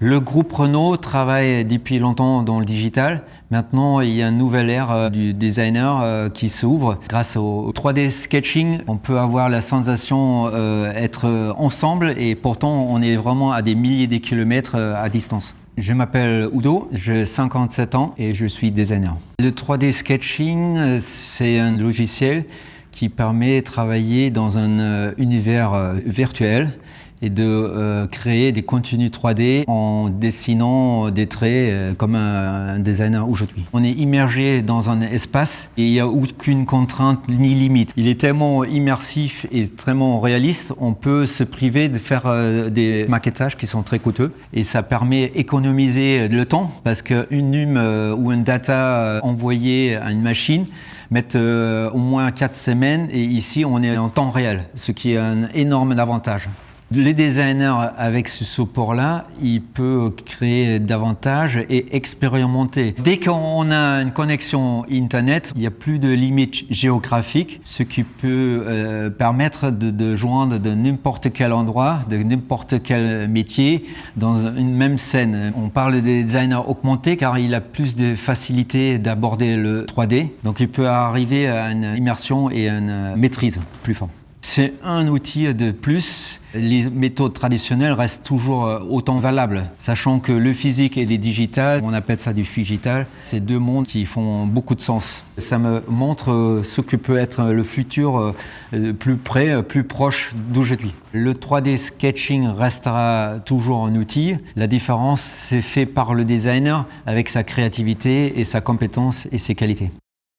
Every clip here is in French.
Le groupe Renault travaille depuis longtemps dans le digital. Maintenant, il y a une nouvelle ère du designer qui s'ouvre. Grâce au 3D sketching, on peut avoir la sensation d'être ensemble et pourtant on est vraiment à des milliers de kilomètres à distance. Je m'appelle Udo, j'ai 57 ans et je suis designer. Le 3D sketching, c'est un logiciel qui permet de travailler dans un univers virtuel et de créer des contenus 3D en dessinant des traits comme un designer aujourd'hui. On est immergé dans un espace et il n'y a aucune contrainte ni limite. Il est tellement immersif et tellement réaliste, on peut se priver de faire des maquettages qui sont très coûteux et ça permet d'économiser le temps parce qu'une NUM ou une data envoyée à une machine mettent au moins 4 semaines et ici on est en temps réel, ce qui est un énorme avantage. Les designers avec ce support-là, ils peuvent créer davantage et expérimenter. Dès qu'on a une connexion Internet, il n'y a plus de limites géographiques, ce qui peut permettre de joindre de n'importe quel endroit, de n'importe quel métier dans une même scène. On parle des designers augmentés car il a plus de facilité d'aborder le 3D. Donc il peut arriver à une immersion et à une maîtrise plus forte. C'est un outil de plus. Les méthodes traditionnelles restent toujours autant valables, sachant que le physique et le digital, on appelle ça du figital, c'est deux mondes qui font beaucoup de sens. Ça me montre ce que peut être le futur plus près, plus proche d'aujourd'hui. Le 3D sketching restera toujours un outil. La différence, c'est fait par le designer avec sa créativité et sa compétence et ses qualités.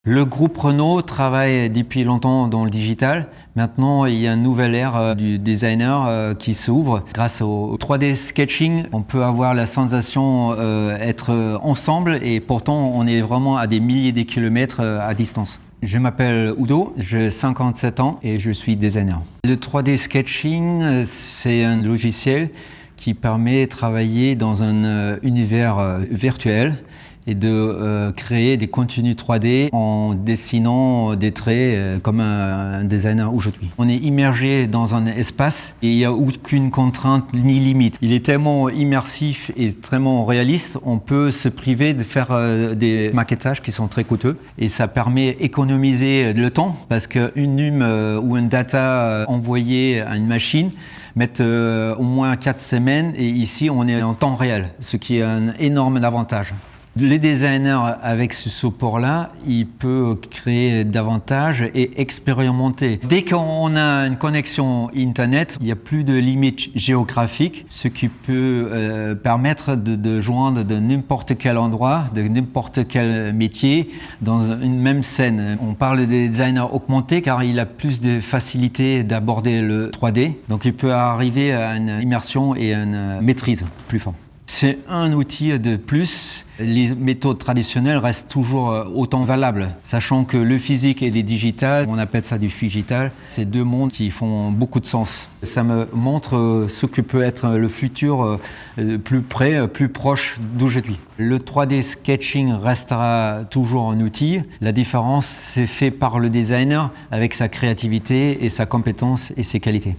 Le groupe Renault travaille depuis longtemps dans le digital. Maintenant, il y a une nouvelle ère du designer qui s'ouvre. Grâce au 3D sketching, on peut avoir la sensation d'être ensemble et pourtant on est vraiment à des milliers de kilomètres à distance. Je m'appelle Udo, j'ai 57 ans et je suis designer. Le 3D sketching, c'est un logiciel qui permet de travailler dans un univers virtuel et de créer des contenus 3D en dessinant des traits comme un designer aujourd'hui. On est immergé dans un espace et il n'y a aucune contrainte ni limite. Il est tellement immersif et tellement réaliste, on peut se priver de faire des maquettages qui sont très coûteux et ça permet d'économiser le temps parce qu'une NUM ou une data envoyée à une machine mettent au moins 4 semaines et ici on est en temps réel, ce qui est un énorme avantage. Les designers avec ce support-là, ils peuvent créer davantage et expérimenter. Dès qu'on a une connexion Internet, il n'y a plus de limites géographiques, ce qui peut permettre de joindre de n'importe quel endroit, de n'importe quel métier dans une même scène. On parle des designers augmentés car il a plus de facilité d'aborder le 3D. Donc il peut arriver à une immersion et à une maîtrise plus forte. C'est un outil de plus. Les méthodes traditionnelles restent toujours autant valables, sachant que le physique et le digital, on appelle ça du figital, c'est deux mondes qui font beaucoup de sens. Ça me montre ce que peut être le futur plus près, plus proche d'aujourd'hui. Le 3D sketching restera toujours un outil. La différence, c'est fait par le designer avec sa créativité et sa compétence et ses qualités.